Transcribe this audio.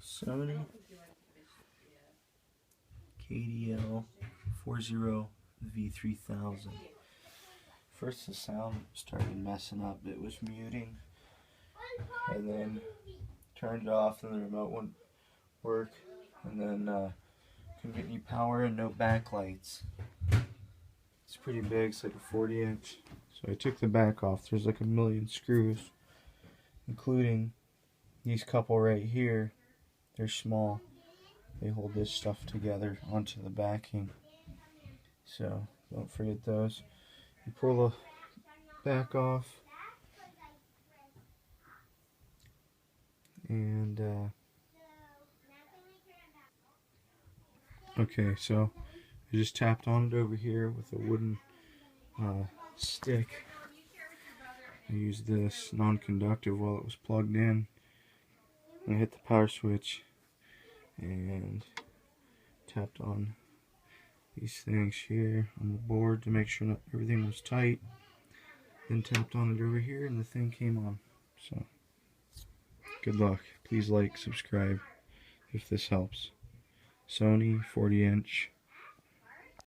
Sony Kdl 40v3000. First the sound started messing up, it was muting, and then turned it off and the remote wouldn't work, and then couldn't get any power and no backlights. It's pretty big, it's like a 40-inch. So I took the back off. There's like a million screws, including these couple right here. They're small. They hold this stuff together onto the backing. So don't forget those. You pull the back off, and okay, so I just tapped on it over here with a wooden stick. I used this non-conductive while it was plugged in. I hit the power switch and tapped on these things here on the board to make sure everything was tight. Then tapped on it over here and the thing came on. So good luck. Please like, subscribe if this helps. Sony 40-inch